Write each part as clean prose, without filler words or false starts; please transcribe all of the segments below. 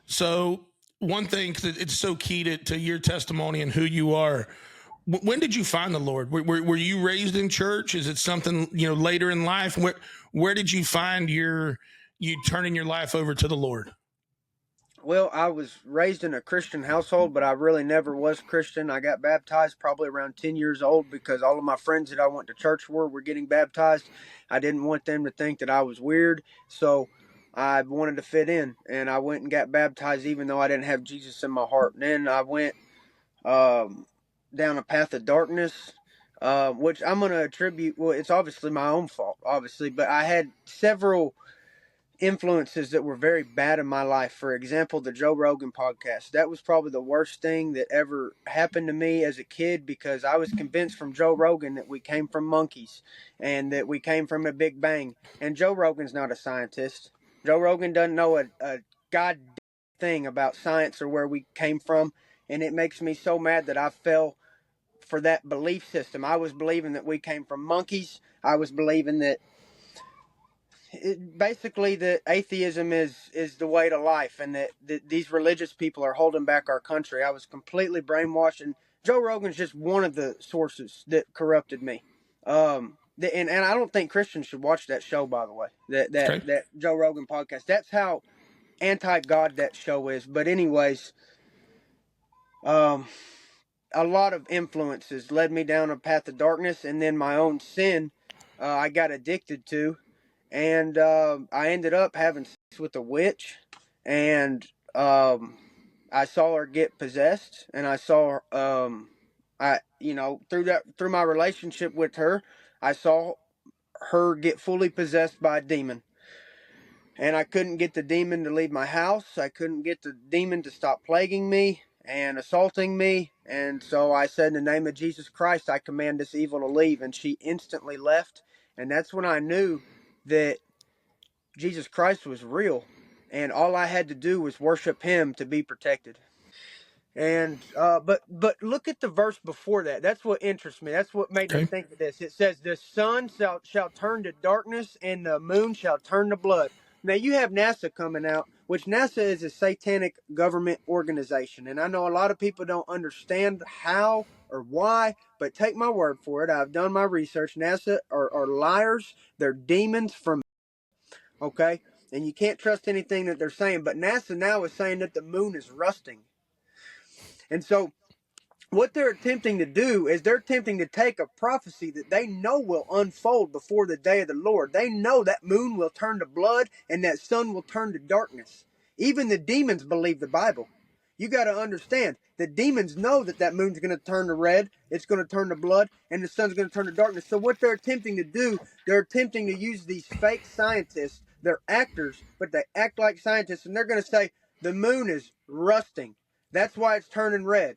So one thing that it's so key to your testimony and who you are. When did you find the Lord? Were you raised in church? Is it something later in life? Where did you find you turning your life over to the Lord? Well, I was raised in a Christian household, but I really never was Christian. I got baptized probably around 10 years old because all of my friends that I went to church were getting baptized. I didn't want them to think that I was weird, so I wanted to fit in, and I went and got baptized even though I didn't have Jesus in my heart. And then I went down a path of darkness, which I'm going to attribute, well, it's obviously my own fault, obviously, but I had several influences that were very bad in my life. For example, the Joe Rogan podcast. That was probably the worst thing that ever happened to me as a kid, because I was convinced from Joe Rogan that we came from monkeys and that we came from a big bang. And Joe Rogan's not a scientist. Joe Rogan doesn't know a goddamn thing about science or where we came from. And it makes me so mad that I fell for that belief system. I was believing that we came from monkeys. I was believing that basically that atheism is the way to life, and that these religious people are holding back our country. I was completely brainwashed, and Joe Rogan's just one of the sources that corrupted me. And I don't think Christians should watch that show, by the way, that Joe Rogan podcast. That's how anti-God that show is. But anyways, a lot of influences led me down a path of darkness, and then my own sin I got addicted to. And I ended up having sex with a witch, and I saw her get possessed, and I saw through my relationship with her, I saw her get fully possessed by a demon. And I couldn't get the demon to leave my house. I couldn't get the demon to stop plaguing me and assaulting me. And so I said, in the name of Jesus Christ, I command this evil to leave. And she instantly left. And that's when I knew that Jesus Christ was real, and all I had to do was worship him to be protected. And but look at the verse before that. That's what interests me. That's what made me think of this. It says, the sun shall turn to darkness, and the moon shall turn to blood. Now you have NASA coming out, which NASA is a satanic government organization. And I know a lot of people don't understand how or why, but take my word for it. I've done my research. NASA are liars. They're demons from okay, and you can't trust anything that they're saying. But NASA now is saying that the moon is rusting. And so what they're attempting to do is they're attempting to take a prophecy that they know will unfold before the day of the Lord. They know that moon will turn to blood and that sun will turn to darkness. Even the demons believe the Bible. You got to understand, the demons know that that moon's going to turn to red, it's going to turn to blood, and the sun's going to turn to darkness. So what they're attempting to do, they're attempting to use these fake scientists. They're actors, but they act like scientists, and they're going to say the moon is rusting. That's why it's turning red.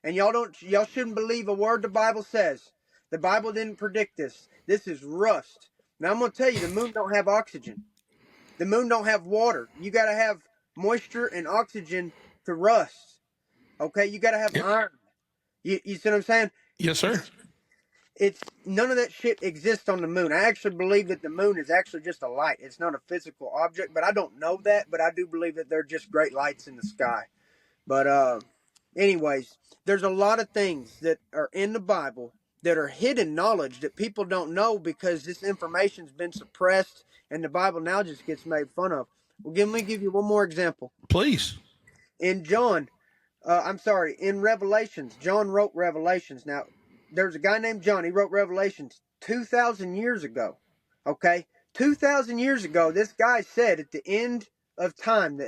And y'all shouldn't believe a word the Bible says. The Bible didn't predict this. This is rust. Now I'm going to tell you, the moon don't have oxygen. The moon don't have water. You got to have moisture and oxygen to rust. Okay, you got to have iron. You see what I'm saying? Yes, sir. It's none of that shit exists on the moon. I actually believe that the moon is actually just a light. It's not a physical object, but I don't know that. But I do believe that they're just great lights in the sky. But anyways, there's a lot of things that are in the Bible that are hidden knowledge that people don't know because this information's been suppressed, and the Bible now just gets made fun of. Well, let me give you one more example. Please. In in Revelations, John wrote Revelations. Now, there's a guy named John. He wrote Revelations 2,000 years ago. Okay? 2,000 years ago, this guy said at the end of time,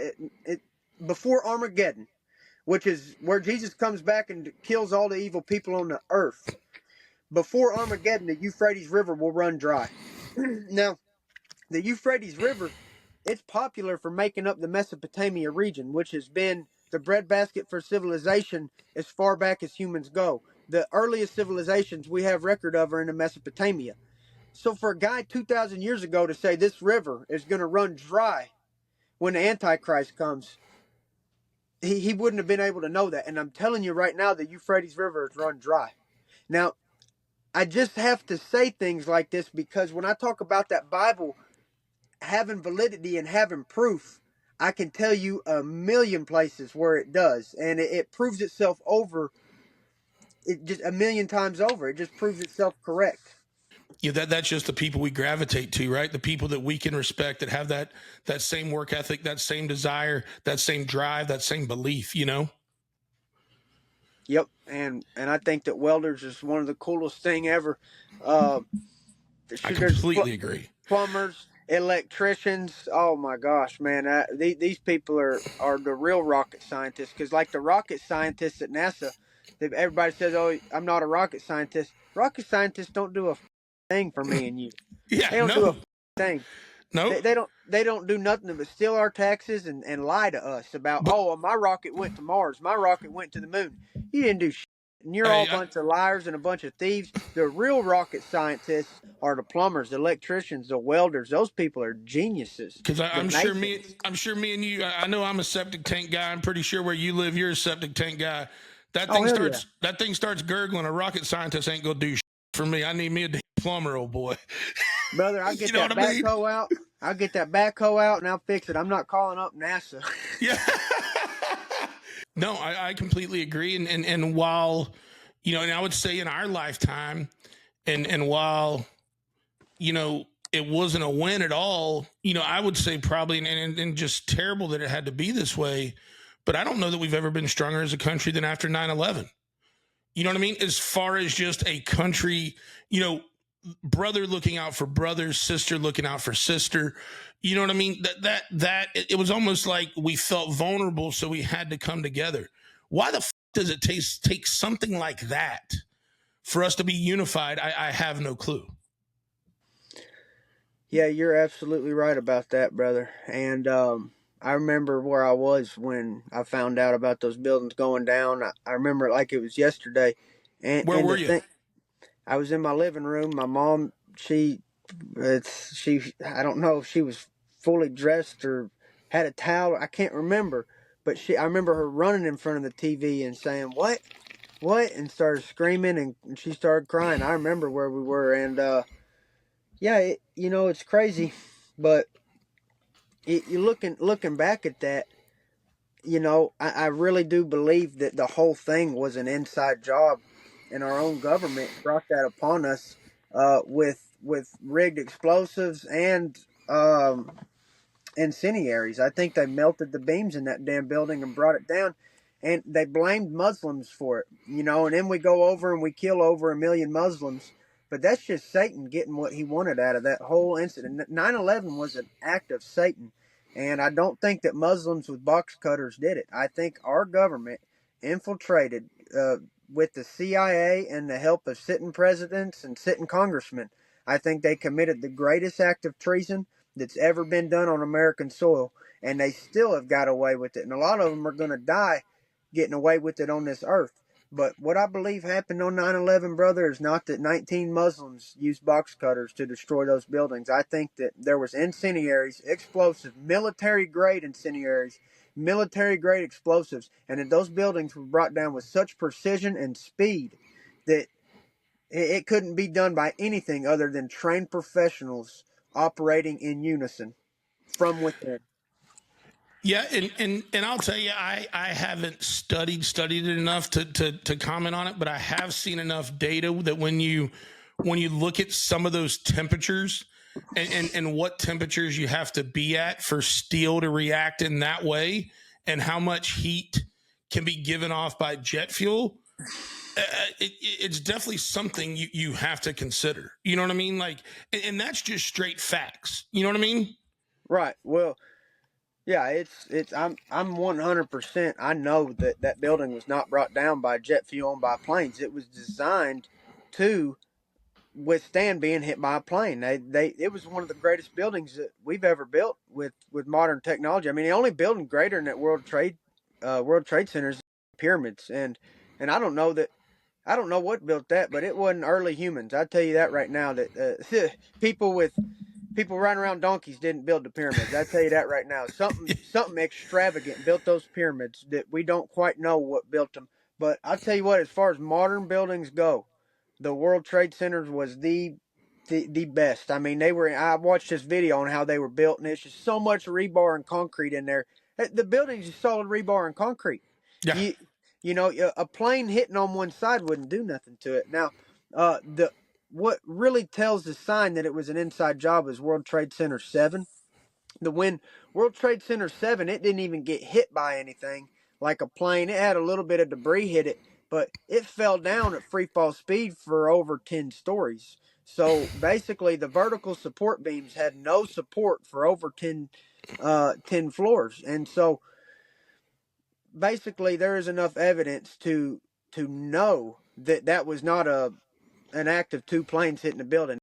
before Armageddon, which is where Jesus comes back and kills all the evil people on the earth. Before Armageddon, the Euphrates River will run dry. Now, the Euphrates River, it's popular for making up the Mesopotamia region, which has been the breadbasket for civilization as far back as humans go. The earliest civilizations we have record of are in the Mesopotamia. So for a guy 2,000 years ago to say this river is going to run dry when the Antichrist comes, he wouldn't have been able to know that. And I'm telling you right now, the Euphrates River is run dry. Now, I just have to say things like this because when I talk about that Bible having validity and having proof, I can tell you a million places where it does, and it proves itself over. It just a million times over. It just proves itself correct. Yeah, that's just the people we gravitate to, right? The people that we can respect, that have that same work ethic, that same desire, that same drive, that same belief. Yep, and I think that welders is one of the coolest thing ever. Uh, I there's completely agree. plumbers, electricians. Oh my gosh, man! These people are the real rocket scientists. Because like the rocket scientists at NASA, everybody says, "Oh, I'm not a rocket scientist." Rocket scientists don't do a thing for me and you. Yeah, They don't do a no, thing. no, They don't do nothing but steal our taxes and lie to us about, but oh, my rocket went to Mars, my rocket went to the moon. You didn't do shit, and you're all hey, a bunch of liars and a bunch of thieves. The real rocket scientists are the plumbers, the electricians, the welders. Those people are geniuses. because The I'm sure masons. me and you. I know I'm a septic tank guy. I'm pretty sure where you live, you're a septic tank guy. Oh hell yeah, That thing starts gurgling. A rocket scientist ain't gonna do for me. I need me a damn plumber, old boy. brother! I You get know that what I mean? backhoe out. I'll get that backhoe out and I'll fix it. I'm not calling up NASA. Yeah. No, I completely agree. And while, and I would say in our lifetime, and while, it wasn't a win at all, I would say probably, and just terrible that it had to be this way. But I don't know that we've ever been stronger as a country than after 9/11. You know what I mean? As far as just a country, brother looking out for brother, sister looking out for sister. You know what I mean? That it was almost like we felt vulnerable, so we had to come together. Why the does it take something like that for us to be unified? I have no clue. Yeah, you're absolutely right about that, brother. And I remember where I was when I found out about those buildings going down. I remember it like it was yesterday. And Where and were to you? think, I was in my living room. My mom, I don't know if she was fully dressed or had a towel. I can't remember, but I remember her running in front of the TV and saying, what?" And started screaming, and she started crying. I remember where we were, and yeah, it's crazy, but you looking back at that, I really do believe that the whole thing was an inside job, and our own government brought that upon us with rigged explosives and incendiaries. I think they melted the beams in that damn building and brought it down, and they blamed Muslims for it. And then we go over and we kill over 1 million Muslims. But that's just Satan getting what he wanted out of that whole incident. 9/11 was an act of Satan. And I don't think that Muslims with box cutters did it. I think our government infiltrated with the CIA and the help of sitting presidents and sitting congressmen. I think they committed the greatest act of treason that's ever been done on American soil, and they still have got away with it. And a lot of them are going to die getting away with it on this earth. But what I believe happened on 9/11, brother, is not that 19 Muslims used box cutters to destroy those buildings. I think that there was incendiaries, explosive, military-grade incendiaries, military-grade explosives, and that those buildings were brought down with such precision and speed that it couldn't be done by anything other than trained professionals operating in unison from within. Yeah, and I'll tell you, I haven't studied it enough to comment on it, but I have seen enough data that when you look at some of those temperatures and what temperatures you have to be at for steel to react in that way, and how much heat can be given off by jet fuel, it's definitely something you have to consider. You know what I mean? Like, and that's just straight facts. You know what I mean? Right. Well, yeah, it's I'm 100%. I know that that building was not brought down by jet fuel and by planes. It was designed to withstand being hit by a plane. It was one of the greatest buildings that we've ever built with modern technology. I mean, the only building greater than that World Trade Center is the pyramids, and I don't know what built that, but it wasn't early humans. I tell you that right now. That people riding around donkeys didn't build the pyramids. I tell you that right now. Something extravagant built those pyramids that we don't quite know what built them. But I'll tell you what, as far as modern buildings go, the World Trade Center was the the best. I mean, I watched this video on how they were built, and it's just so much rebar and concrete in there. The building's just solid rebar and concrete. Yeah. You you know, a plane hitting on one side wouldn't do nothing to it. Now, the what really tells the sign that it was an inside job is World Trade Center 7. When World Trade Center 7, it didn't even get hit by anything like a plane. It had a little bit of debris hit it, but it fell down at free fall speed for over 10 stories. So basically, the vertical support beams had no support for over 10 floors. And so basically, there is enough evidence to know that that was not an act of two planes hitting the building.